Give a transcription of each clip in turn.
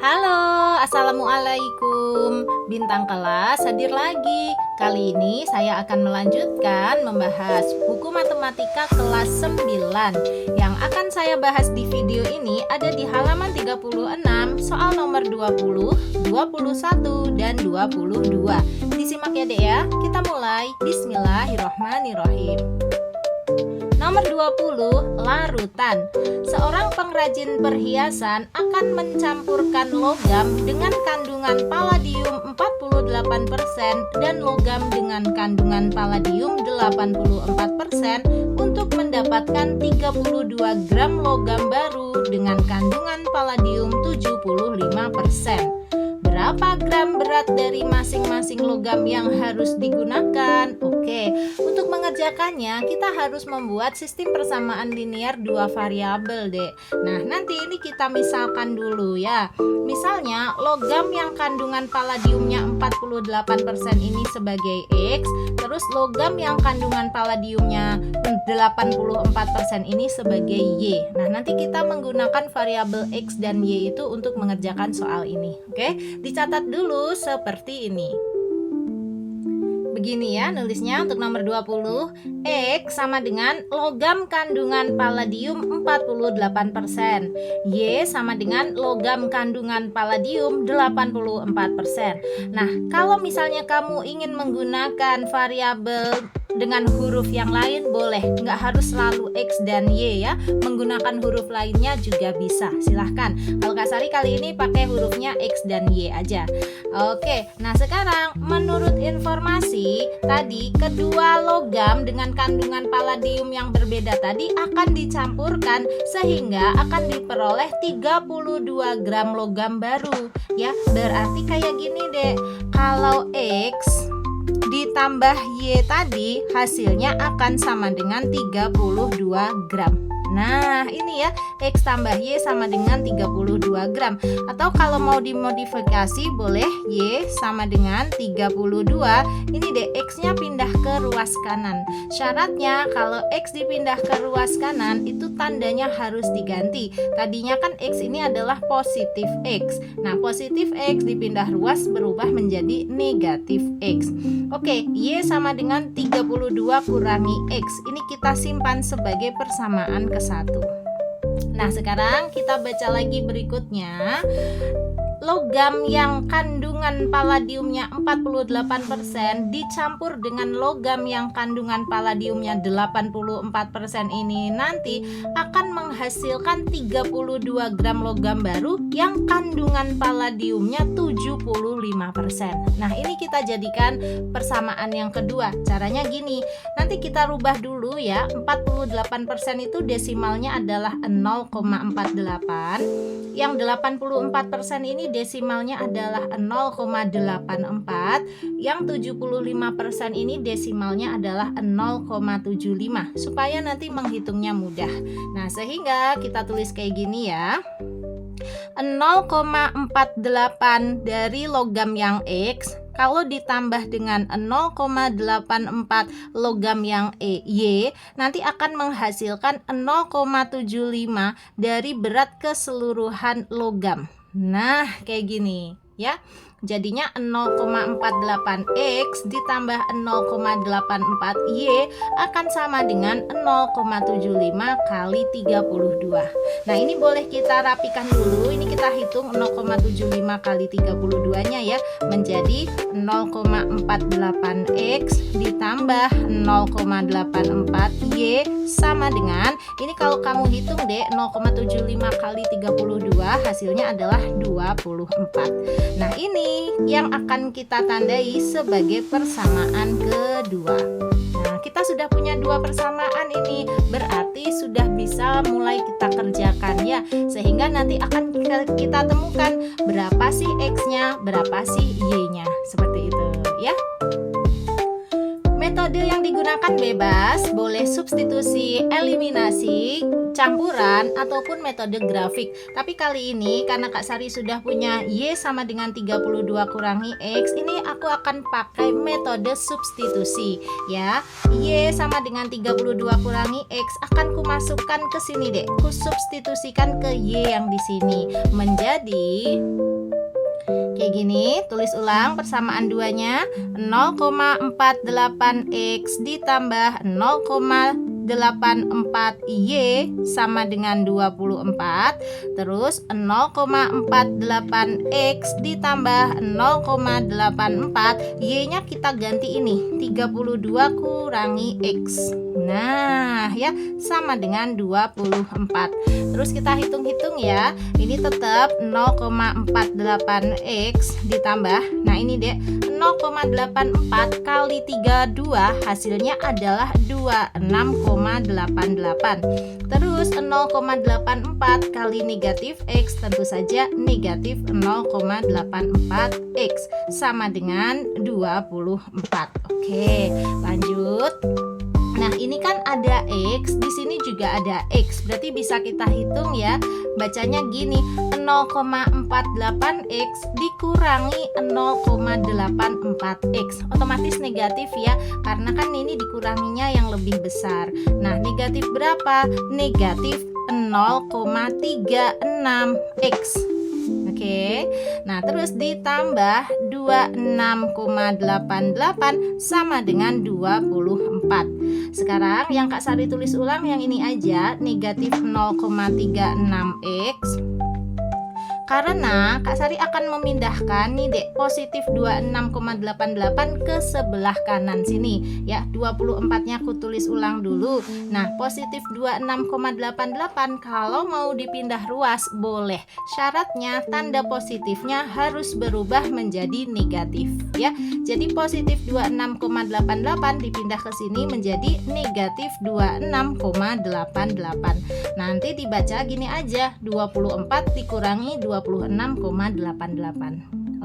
Halo, Assalamualaikum. Bintang kelas hadir lagi. Kali ini saya akan melanjutkan membahas buku matematika kelas 9. Yang akan saya bahas di video ini ada di halaman 36, soal nomor 20, 21, dan 22. Disimak ya Dek ya. Kita mulai. Bismillahirrohmanirrohim. Nomor 20, larutan. Seorang pengrajin perhiasan akan mencampurkan logam dengan kandungan palladium 48% dan logam dengan kandungan palladium 84% untuk mendapatkan 32 gram logam baru dengan kandungan palladium 75%. Berapa gram berat dari masing-masing logam yang harus digunakan? Oke, untuk mengerjakannya kita harus membuat sistem persamaan linear dua variabel, Dek. Nah, nanti ini kita misalkan dulu ya. Misalnya, logam yang kandungan palladiumnya 48% ini sebagai X, terus logam yang kandungan palladiumnya 84% ini sebagai Y. Nah, nanti kita menggunakan variabel X dan Y itu untuk mengerjakan soal ini. Oke, dicatat dulu seperti ini. Begini ya nulisnya untuk nomor 20. X sama dengan logam kandungan palladium 48%. Y sama dengan logam kandungan palladium 84%. Nah, kalau misalnya kamu ingin menggunakan variabel dengan huruf yang lain boleh, nggak harus selalu X dan Y ya. Menggunakan huruf lainnya juga bisa, silahkan. Kalau Kak Sari kali ini pakai hurufnya X dan Y aja. Oke, nah sekarang menurut informasi tadi kedua logam dengan kandungan palladium yang berbeda tadi akan dicampurkan sehingga akan diperoleh 32 gram logam baru ya. Berarti kayak gini deh, kalau X ditambah Y tadi hasilnya akan sama dengan 32 gram. Nah, ini ya, X tambah Y sama dengan 32 gram. Atau kalau mau dimodifikasi boleh Y sama dengan 32. Ini deh, X-nya pindah ke ruas kanan. Syaratnya kalau X dipindah ke ruas kanan itu tandanya harus diganti. Tadinya kan X ini adalah positif X. Nah, positif X dipindah ruas berubah menjadi negatif X. Oke, Y sama dengan 32 kurangi X. Ini kita simpan sebagai persamaan ke 1. Nah, sekarang kita baca lagi berikutnya. Logam yang kandungan palladiumnya 48% dicampur dengan logam yang kandungan palladiumnya 84% ini nanti akan menghasilkan 32 gram logam baru yang kandungan palladiumnya 75%. Nah, ini kita jadikan persamaan yang kedua. Caranya gini, nanti kita rubah dulu ya. 48% itu desimalnya adalah 0,48. Yang 84% ini desimalnya adalah 0,84. Yang 75% ini desimalnya adalah 0,75 supaya nanti menghitungnya mudah. Nah, sehingga kita tulis kayak gini ya. 0,48 dari logam yang X kalau ditambah dengan 0,84 logam yang Y nanti akan menghasilkan 0,75 dari berat keseluruhan logam. Nah, kayak gini ya. Jadinya 0,48 X ditambah 0,84 Y akan sama dengan 0,75 kali 32. Nah, ini boleh kita rapikan dulu. Ini kita hitung 0,75 kali 32-nya ya, menjadi 0,48 X ditambah 0,84 Y sama dengan, ini kalau kamu hitung deh, 0,75 kali 32 hasilnya adalah 24. Nah, ini yang akan kita tandai sebagai persamaan kedua. Nah, kita sudah punya dua persamaan ini, berarti sudah bisa mulai kita kerjakan ya. Sehingga nanti akan kita temukan berapa sih X-nya, berapa sih Y-nya. Seperti itu ya. Metode yang digunakan bebas, boleh substitusi, eliminasi, campuran, ataupun metode grafik. Tapi kali ini karena Kak Sari sudah punya Y sama dengan 32 kurangi X, ini aku akan pakai metode substitusi ya. Y sama dengan 32 kurangi X akan kumasukkan ke sini deh. Ku substitusikan ke Y yang di sini menjadi Kayak gini, tulis ulang persamaan duanya. 0,48X ditambah 0,84Y sama dengan 24. Terus 0,48X ditambah 0,84, Y-nya kita ganti ini, 32 kurangi X. Nah, ya sama dengan 24. Terus kita hitung-hitung ya. Ini tetap 0,48X ditambah, nah ini deh, 0,84 kali 32 hasilnya adalah 26,88. Terus 0,84 kali negatif X, tentu saja negatif 0,84X sama dengan 24. Oke, lanjut. Nah, ini kan ada X, di sini juga ada X. Berarti bisa kita hitung ya. Bacanya gini, 0,48X dikurangi 0,84X. Otomatis negatif ya, karena kan ini dikuranginya yang lebih besar. Nah, negatif berapa? Negatif 0,36X. Oke, nah terus ditambah 26,88 sama dengan 24. Sekarang yang Kak Sari tulis ulang yang ini aja, negatif 0,36X. Karena Kak Sari akan memindahkan nih dek, positif 26,88 ke sebelah kanan sini ya. 24-nya aku tulis ulang dulu. Nah, positif 26,88 kalau mau dipindah ruas boleh. Syaratnya tanda positifnya harus berubah menjadi negatif ya. Jadi positif 26,88 dipindah ke sini menjadi negatif 26,88. Nanti dibaca gini aja, 24 dikurangi 26,88.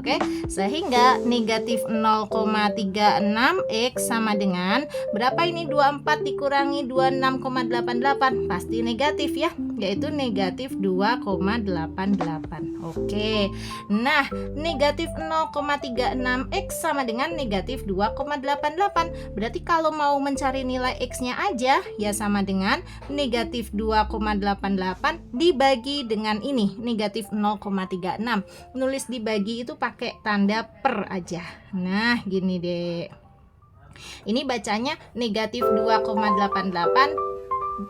Oke, sehingga negatif 0,36X sama dengan berapa ini? 24 dikurangi 26,88, pasti negatif ya, yaitu negatif 2,88. Oke, nah negatif 0,36X sama dengan negatif 2,88. Berarti kalau mau mencari nilai X-nya aja ya sama dengan negatif 2,88 dibagi dengan ini, negatif 0,36. Nulis dibagi itu pakai tanda per aja. Nah, gini deh. Ini bacanya negatif 2,88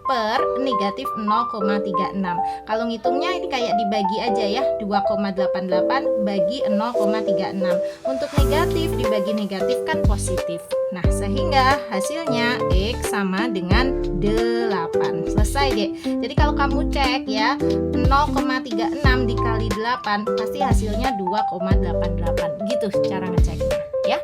per negatif 0,36. Kalau ngitungnya ini kayak dibagi aja ya, 2,88 bagi 0,36. Untuk negatif dibagi negatif kan positif. Nah, sehingga hasilnya X sama dengan 8. Selesai deh. Jadi kalau kamu cek ya, 0,36 dikali 8 pasti hasilnya 2,88. Gitu cara ngeceknya ya.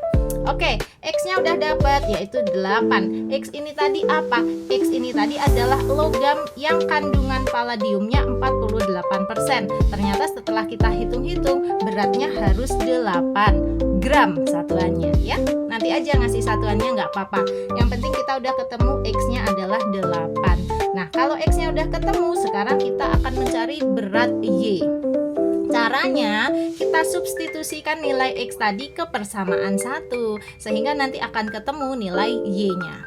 Oke, X-nya udah dapat, yaitu 8. X ini tadi apa? X ini tadi adalah logam yang kandungan palladiumnya 48%. Ternyata setelah kita hitung-hitung, beratnya harus 8 gram satuannya ya. Nanti aja ngasih satuannya nggak apa-apa. Yang penting kita udah ketemu X-nya adalah 8. Nah, kalau X-nya udah ketemu, sekarang kita akan mencari berat Y. Caranya kita substitusikan nilai X tadi ke persamaan 1 sehingga nanti akan ketemu nilai Y-nya.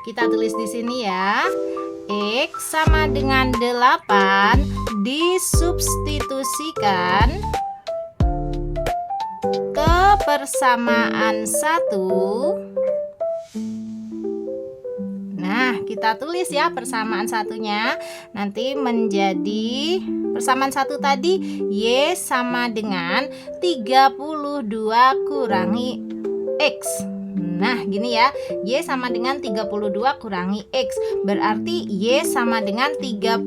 Kita tulis di sini ya. X sama dengan 8 disubstitusikan ke persamaan 1. Nah, kita tulis ya persamaan satunya. Nanti menjadi persamaan 1 tadi, Y sama dengan 32 kurangi X. Nah, gini ya, Y sama dengan 32 kurangi X. Berarti Y sama dengan 32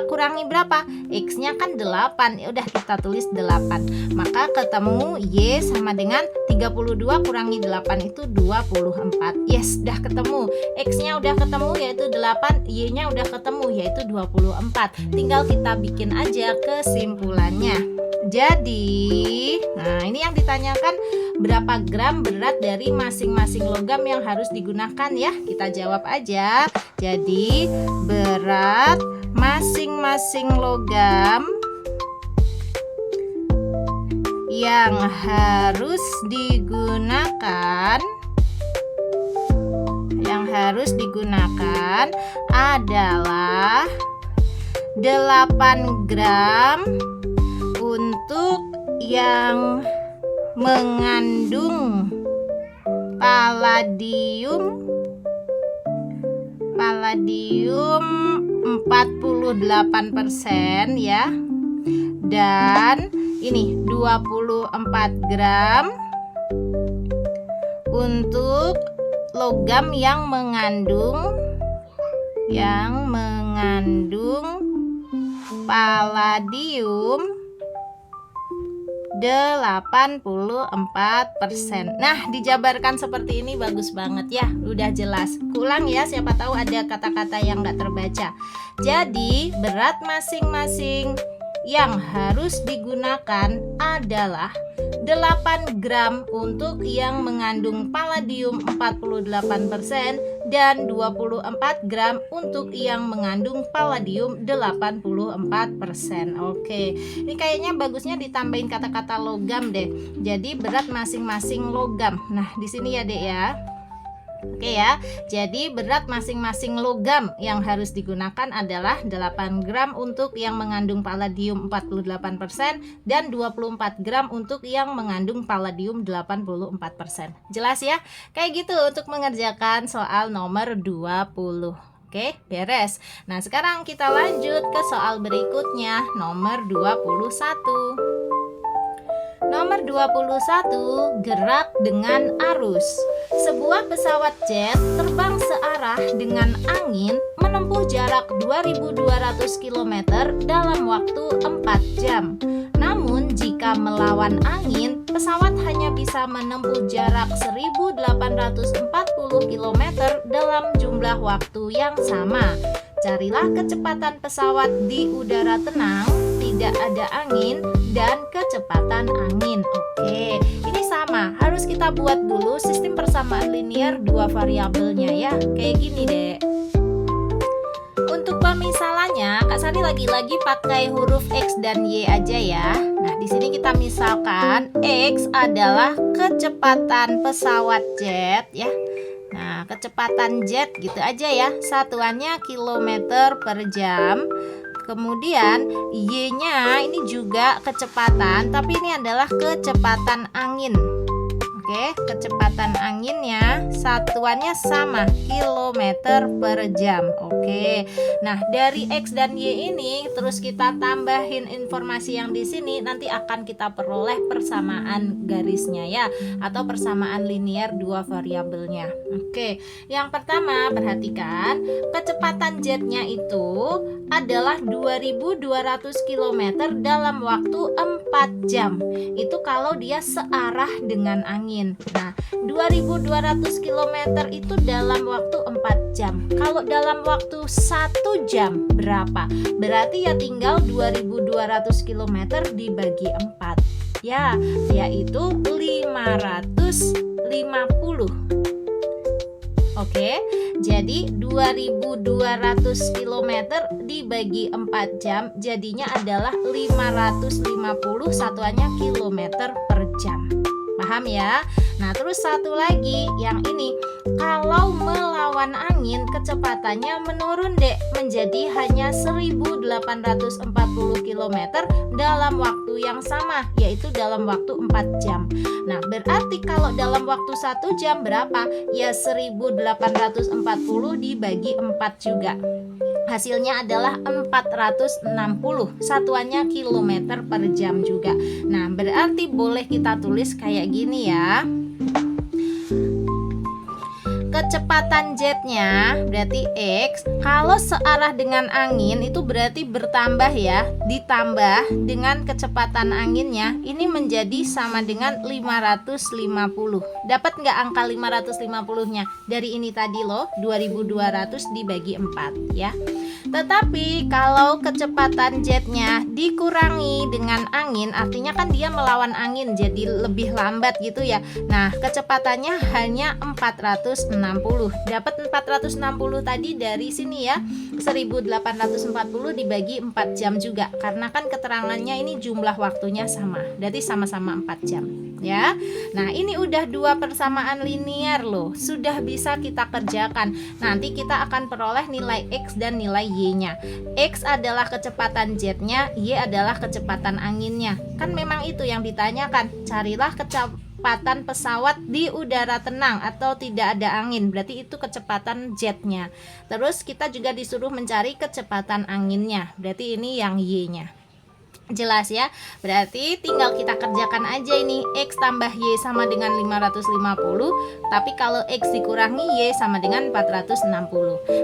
kurangi berapa? X-nya kan 8. Ya udah kita tulis 8. Maka ketemu Y sama dengan 32 kurangi 8 itu 24. Yes, udah ketemu. X-nya udah ketemu yaitu 8, Y-nya udah ketemu yaitu 24. Tinggal kita bikin aja kesimpulannya. Jadi, nah ini yang ditanyakan, berapa gram berat dari masing-masing logam yang harus digunakan ya? Kita jawab aja. Jadi, berat masing-masing logam yang harus digunakan adalah 8 gram untuk yang mengandung palladium 48% ya. Dan ini 24 gram untuk logam yang mengandung palladium 84%. Nah, dijabarkan seperti ini bagus banget ya. Udah jelas. Ulang ya, siapa tahu ada kata-kata yang nggak terbaca. Jadi, berat masing-masing yang harus digunakan adalah 8 gram untuk yang mengandung palladium 48% dan 24 gram untuk yang mengandung palladium 84%. Oke, ini kayaknya bagusnya ditambahin kata-kata logam deh. Jadi berat masing-masing logam. Nah, di sini ya Dek ya. Oke ya, jadi berat masing-masing logam yang harus digunakan adalah 8 gram untuk yang mengandung palladium 48% dan 24 gram untuk yang mengandung palladium 84%. Jelas ya? Kayak gitu untuk mengerjakan soal nomor 20. Oke, beres. Nah, sekarang kita lanjut ke soal berikutnya, nomor 21. Nomor 21, gerak dengan arus. Sebuah pesawat jet terbang searah dengan angin menempuh jarak 2.200 km dalam waktu 4 jam. Namun jika melawan angin, pesawat hanya bisa menempuh jarak 1.840 km dalam jumlah waktu yang sama. Carilah kecepatan pesawat di udara tenang, tidak ada angin, dan kecepatan angin. Oke, ini sama. Harus kita buat dulu sistem persamaan linear dua variabelnya ya. Kayak gini deh. Untuk pemisalannya, Kak Sari lagi-lagi pakai huruf X dan Y aja ya. Nah, di sini kita misalkan X adalah kecepatan pesawat jet ya. Nah, kecepatan jet gitu aja ya. Satuannya kilometer per jam. Kemudian Y-nya ini juga kecepatan, tapi ini adalah kecepatan angin. Oke, kecepatan anginnya satuannya sama, kilometer per jam. Oke. Nah, dari X dan Y ini terus kita tambahin informasi yang di sini, nanti akan kita peroleh persamaan garisnya ya, atau persamaan linear dua variabelnya. Oke. Yang pertama, perhatikan kecepatan jetnya itu adalah 2.200 km dalam waktu 4 jam. Itu kalau dia searah dengan angin. Nah, 2.200 km itu dalam waktu 4 jam. Kalau dalam waktu 1 jam berapa? Berarti ya tinggal 2.200 km dibagi 4. Ya, yaitu 550. Oke, jadi 2.200 km dibagi 4 jam jadinya adalah 550, satuannya kilometer per jam. Paham ya? Nah, terus satu lagi yang ini, kalau melawan angin kecepatannya menurun dek menjadi hanya 1.840 km dalam waktu yang sama, yaitu dalam waktu 4 jam. Nah, berarti kalau dalam waktu 1 jam berapa? Ya 1.840 dibagi 4 juga. Hasilnya adalah 460, satuannya kilometer per jam juga. Nah, berarti boleh kita tulis kayak gini ya. Kecepatan jetnya berarti X, kalau searah dengan angin itu berarti bertambah ya, ditambah dengan kecepatan anginnya ini menjadi sama dengan 550. Dapat nggak angka 550-nya? Dari ini tadi loh, 2.200 dibagi 4 ya. Tetapi kalau kecepatan jetnya dikurangi dengan angin, artinya kan dia melawan angin jadi lebih lambat gitu ya. Nah, kecepatannya hanya 460. Dapat 460 tadi dari sini ya. 1.840 dibagi 4 jam juga. Karena kan keterangannya ini jumlah waktunya sama. Berarti sama-sama 4 jam. ya. Nah, ini udah dua persamaan linear loh, sudah bisa kita kerjakan. Nanti kita akan peroleh nilai X dan nilai Y-nya. X adalah kecepatan jet-nya, Y adalah kecepatan anginnya. Kan memang itu yang ditanyakan, carilah kecepatan pesawat di udara tenang atau tidak ada angin, berarti itu kecepatan jetnya. Terus kita juga disuruh mencari kecepatan anginnya, berarti ini yang Y-nya. Jelas ya, berarti tinggal kita kerjakan aja ini. X tambah Y sama dengan 550, tapi kalau X dikurangi Y sama dengan 460.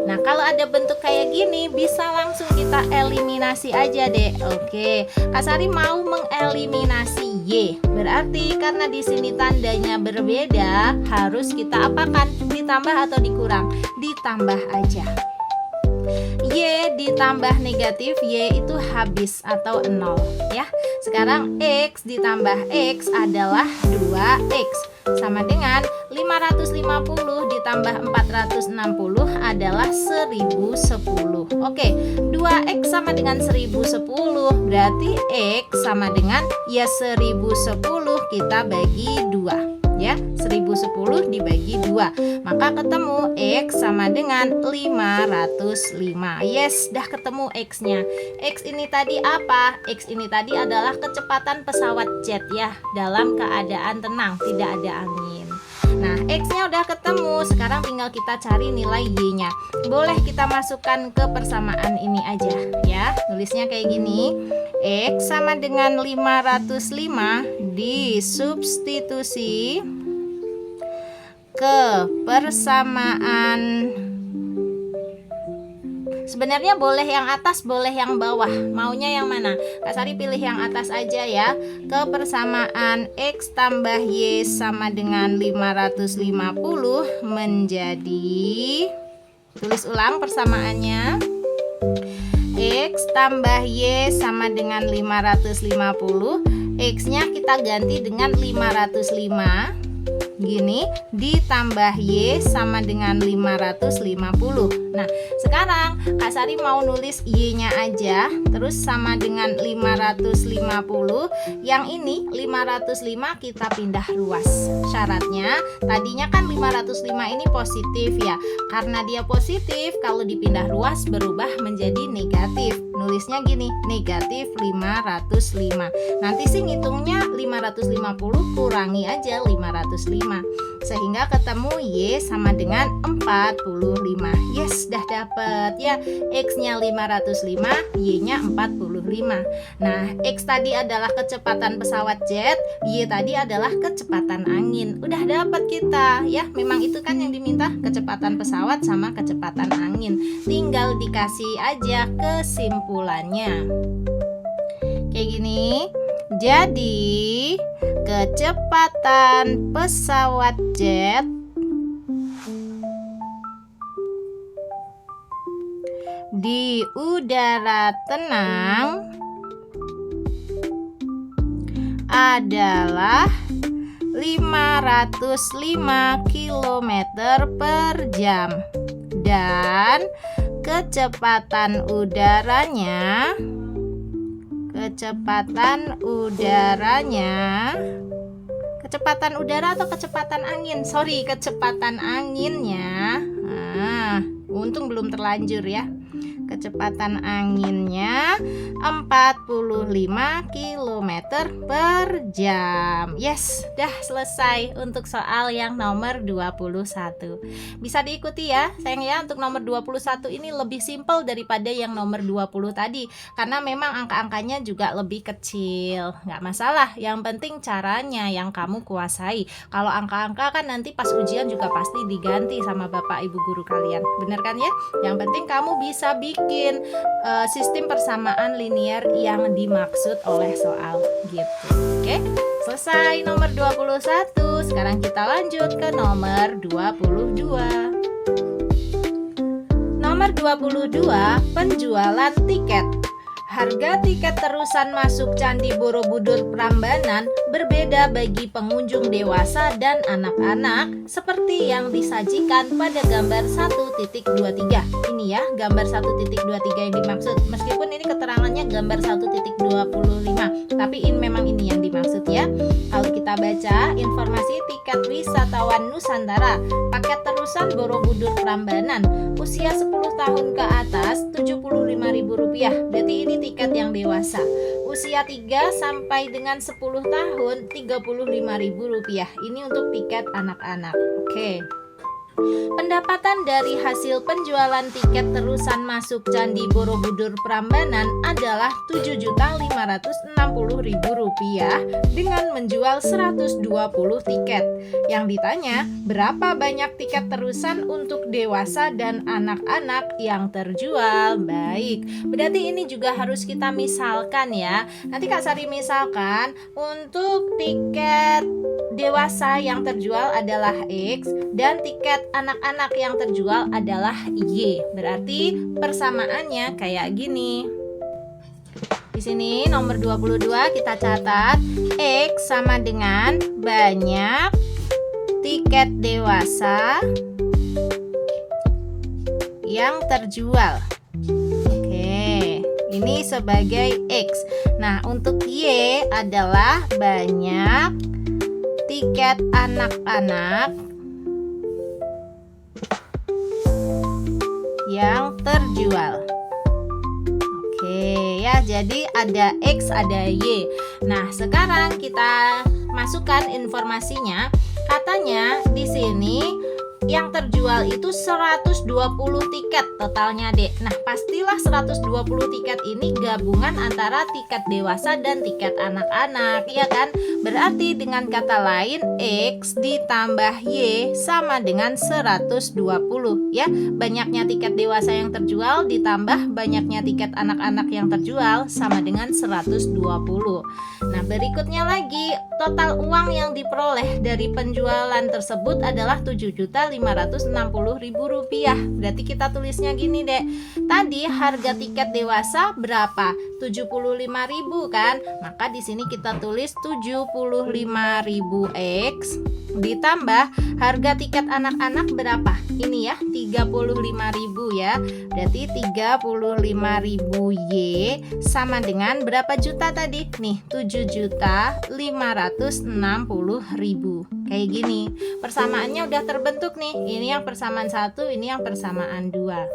Nah, kalau ada bentuk kayak gini bisa langsung kita eliminasi aja deh. Oke, Kak Sari mau mengeliminasi Y, berarti karena di sini tandanya berbeda, harus kita apakan? Ditambah atau dikurang? Ditambah aja. Y ditambah negatif, Y itu habis atau 0 ya. Sekarang X ditambah X adalah 2X, sama dengan 550 ditambah 460 adalah 1010. Oke, 2X sama dengan 1010, berarti X sama dengan ya 1010 kita bagi 2 ya, 1010 dibagi 2, maka ketemu X sama dengan 505. Yes, dah ketemu X nya. X ini tadi apa? X ini tadi adalah kecepatan pesawat jet ya, dalam keadaan tenang, tidak ada angin. Nah, X nya udah ketemu, sekarang tinggal kita cari nilai Y nya. Boleh kita masukkan ke persamaan ini aja ya. Tulisnya kayak gini, X sama dengan 505 disubstitusi ke persamaan. Sebenarnya boleh yang atas, boleh yang bawah. Maunya yang mana? Kak Sari pilih yang atas aja ya. Ke persamaan X tambah Y sama dengan 550 menjadi, tulis ulang persamaannya, X tambah Y sama dengan 550. X nya kita ganti dengan 505 gini, ditambah Y sama dengan 550. Nah, sekarang Kak Sari mau nulis Y nya aja, terus sama dengan 550. Yang ini 505 kita pindah ruas. Syaratnya tadinya kan 505 ini positif ya. Karena dia positif, kalau dipindah ruas berubah menjadi negatif. Nulisnya gini, negatif 505. Nanti sih ngitungnya 550 kurangi aja 505, sehingga ketemu Y sama dengan 45. Yes, dah dapet ya. X nya 505, Y nya 45. Nah, X tadi adalah kecepatan pesawat jet, Y tadi adalah kecepatan angin. Udah dapat kita ya. Memang itu kan yang diminta, kecepatan pesawat sama kecepatan angin. Tinggal dikasih aja kesimpulannya kayak gini. Jadi kecepatan pesawat jet di udara tenang adalah 505 km per jam, dan kecepatan udara atau kecepatan angin? Sorry, kecepatan anginnya. Untung belum terlanjur ya. Kecepatan anginnya 45 km per jam. Yes, dah selesai untuk soal yang nomor 21. Bisa diikuti ya sayang ya. Untuk nomor 21 ini lebih simpel daripada yang nomor 20 tadi, karena memang angka-angkanya juga lebih kecil. Nggak masalah, yang penting caranya yang kamu kuasai. Kalau angka-angka kan nanti pas ujian juga pasti diganti sama bapak ibu guru kalian, bener kan ya? Yang penting kamu bisa bikin sistem persamaan linear yang dimaksud oleh soal gitu. Oke, selesai nomor 21. Sekarang kita lanjut ke nomor 22. Nomor 22, penjualan tiket. Harga tiket terusan masuk Candi Borobudur Prambanan berbeda bagi pengunjung dewasa dan anak-anak seperti yang disajikan pada gambar 1.23. Ini ya, gambar 1.23 yang dimaksud. Meskipun ini keterangannya gambar 1.25, tapi memang ini yang dimaksud ya. Kalau kita kita baca informasi tiket wisatawan Nusantara paket terusan Borobudur Prambanan usia 10 tahun ke atas Rp75.000. Berarti ini tiket yang dewasa. Usia 3 sampai dengan 10 tahun Rp35.000. Ini untuk tiket anak-anak. Oke. Pendapatan dari hasil penjualan tiket terusan masuk Candi Borobudur Prambanan adalah Rp7.560.000 dengan menjual 120 tiket. Yang ditanya, berapa banyak tiket terusan untuk dewasa dan anak-anak yang terjual? Baik, berarti ini juga harus kita misalkan ya. Nanti Kak Sari misalkan untuk tiket dewasa yang terjual adalah X dan tiket anak-anak yang terjual adalah Y. Berarti persamaannya kayak gini. Di sini nomor 22 kita catat X sama dengan banyak tiket dewasa yang terjual. Oke, ini sebagai X. Nah, untuk Y adalah banyak tiket anak-anak yang terjual. Oke ya, jadi ada X, ada Y. Nah, sekarang kita masukkan informasinya. Katanya di sini yang terjual itu 120 tiket totalnya, Dek. Nah, pastilah 120 tiket ini gabungan antara tiket dewasa dan tiket anak-anak, ya kan? Berarti dengan kata lain X ditambah Y sama dengan 120 ya. Banyaknya tiket dewasa yang terjual ditambah banyaknya tiket anak-anak yang terjual sama dengan 120. Nah, berikutnya lagi total uang yang diperoleh dari penjualan tersebut adalah Rp7.560.000. Berarti kita tulisnya gini, Dek. Tadi harga tiket dewasa berapa? 75.000 kan? Maka di sini kita tulis 75.000 X ditambah harga tiket anak-anak berapa? Ini ya, 35.000 ya. Berarti 35.000 Y sama dengan berapa juta tadi? Nih, 7.560.000. Kayak gini. Persamaannya udah terbentuk nih. Ini yang persamaan 1, ini yang persamaan 2.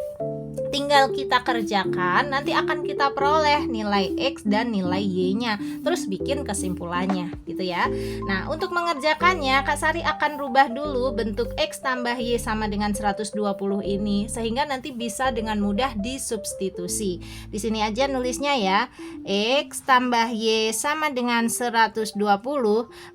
Tinggal kita kerjakan, nanti akan kita peroleh nilai X dan nilai Y-nya. Terus bikin kesimpulannya, gitu ya. Nah, untuk mengerjakannya, Kak Sari akan rubah dulu bentuk X tambah Y sama dengan 120 ini, sehingga nanti bisa dengan mudah disubstitusi. Di sini aja nulisnya ya. X tambah Y sama dengan 120,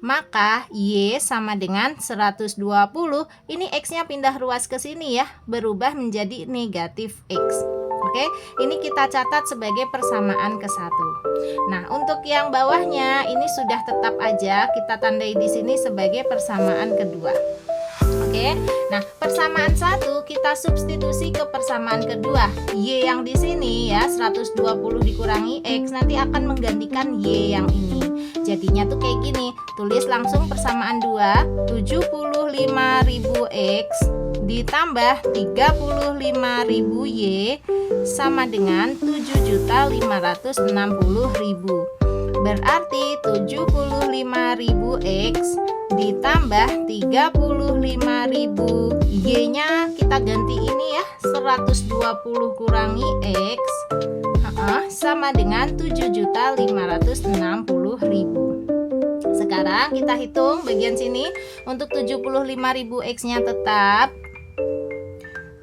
maka Y sama dengan 120. Ini X-nya pindah ruas ke sini ya, berubah menjadi negatif X. Oke, ini kita catat sebagai persamaan ke-1. Nah, untuk yang bawahnya ini sudah tetap aja kita tandai di sini sebagai persamaan kedua. Oke. Nah, persamaan 1 kita substitusi ke persamaan kedua. Y yang di sini ya, 120 dikurangi X nanti akan menggantikan Y yang ini. Jadinya tuh kayak gini. Tulis langsung persamaan 2, 75.000 X ditambah 35.000 Y sama dengan 7.560.000. Berarti 75.000 X ditambah 35.000 Y-nya kita ganti ini ya, 120 kurangi X sama dengan 7.560.000. Sekarang kita hitung bagian sini. Untuk 75.000 X-nya tetap.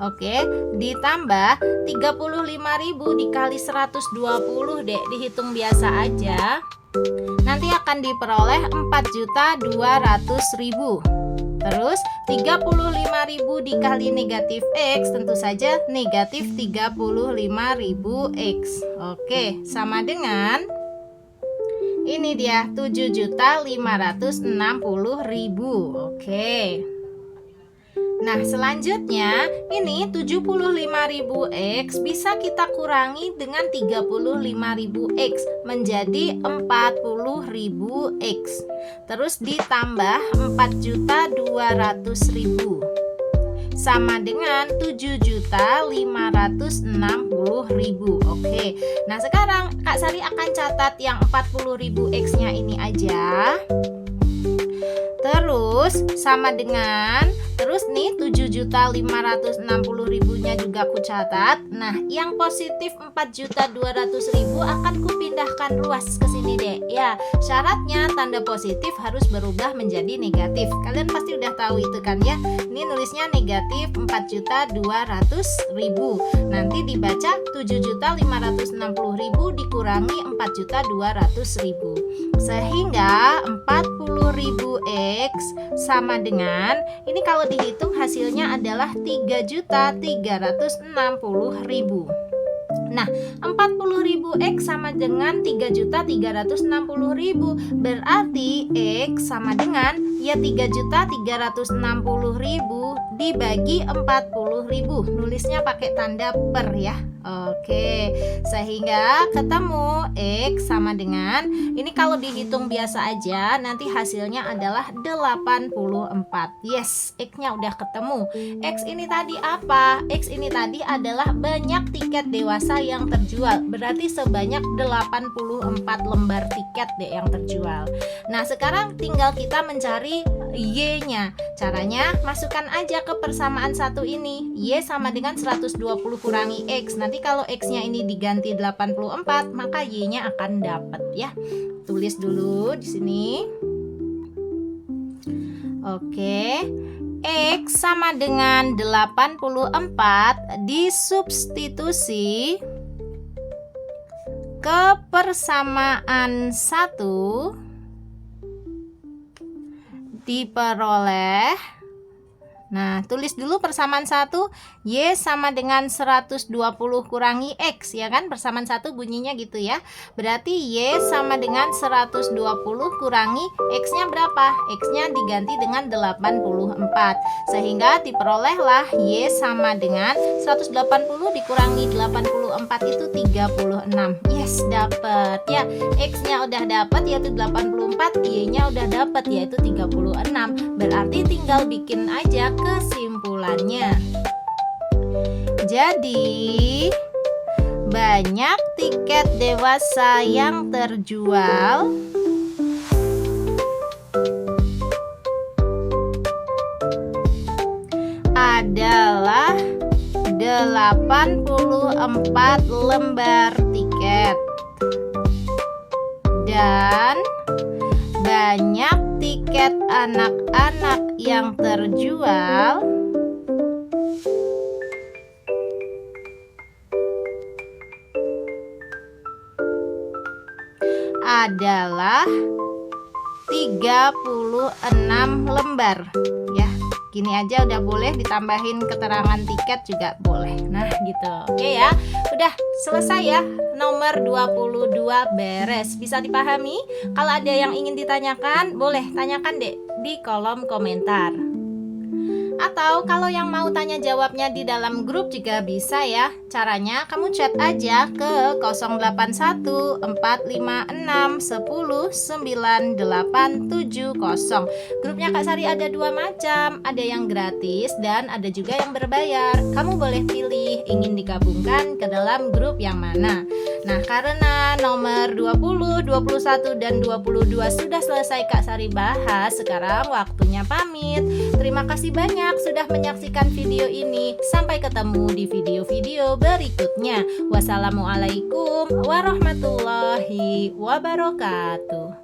Oke, ditambah 35.000 dikali 120, Dek. Dihitung biasa aja. Nanti akan diperoleh 4.200.000. Terus 35.000 dikali negatif X, tentu saja negatif 35.000 X. Oke, sama dengan ini dia 7.560.000. Oke. Nah, selanjutnya ini 75.000 X bisa kita kurangi dengan 35.000 X menjadi 40.000 X. Terus ditambah 4.200.000 sama dengan 7.560.000. Oke. Nah, sekarang Kak Sari akan catat yang 40.000 X-nya ini aja. Terus sama dengan, terus nih 7.560.000 nya juga aku catat. Nah, yang positif 4.200.000 akan kupindahkan ruas ke sini deh. Ya, syaratnya tanda positif harus berubah menjadi negatif. Kalian pasti udah tahu itu kan ya. Ini nulisnya negatif 4.200.000. Nanti dibaca 7.560.000 dikurangi 4.200.000. Sehingga 40.000 X sama dengan, ini kalau dihitung hasilnya adalah 3.360.000. Nah, 40.000 X sama dengan 3.360.000. Berarti X sama dengan ya 3.360.000 dibagi 40.000. Nulisnya pakai tanda per ya. Oke, sehingga ketemu X sama dengan, ini kalau dihitung biasa aja nanti hasilnya adalah 84. Yes, X-nya udah ketemu. X ini tadi apa? X ini tadi adalah banyak tiket dewasa yang terjual. Berarti sebanyak 84 lembar tiket deh yang terjual. Nah, sekarang tinggal kita mencari Y-nya. Caranya masukkan aja ke persamaan satu ini. Y sama dengan 120 kurangi X. Nanti kalau X-nya ini diganti 84, maka Y-nya akan dapat ya. Tulis dulu di sini. Oke. X sama dengan 84 disubstitusi ke persamaan 1 diperoleh. Nah, tulis dulu persamaan 1, Y sama dengan 120 kurangi X, ya kan? Persamaan 1 bunyinya gitu ya. Berarti Y sama dengan 120 kurangi X-nya berapa? X-nya diganti dengan 84. Sehingga diperolehlah Y sama dengan 180 dikurangi 84 itu 36. Yes, dapat ya. X-nya udah dapat yaitu 84, Y-nya udah dapat yaitu 36. Berarti tinggal bikin aja kesimpulannya. Jadi banyak tiket dewasa yang terjual adalah 84 lembar tiket, dan banyak tiket anak-anak yang terjual adalah 36 lembar ya. Gini aja udah boleh, ditambahin keterangan tiket juga boleh. Nah gitu. Oke ya, udah selesai ya. Nomor 22 beres. Bisa dipahami? Kalau ada yang ingin ditanyakan, boleh tanyakan deh di kolom komentar. Atau kalau yang mau tanya jawabnya di dalam grup juga bisa ya. Caranya kamu chat aja ke 081456109870. Grupnya Kak Sari ada 2 macam, ada yang gratis dan ada juga yang berbayar. Kamu boleh pilih ingin digabungkan ke dalam grup yang mana. Nah, karena nomor 20, 21, dan 22 sudah selesai Kak Sari bahas, sekarang waktunya pamit. Terima kasih banyak sudah menyaksikan video ini. Sampai ketemu di video-video berikutnya. Wassalamualaikum warahmatullahi wabarakatuh.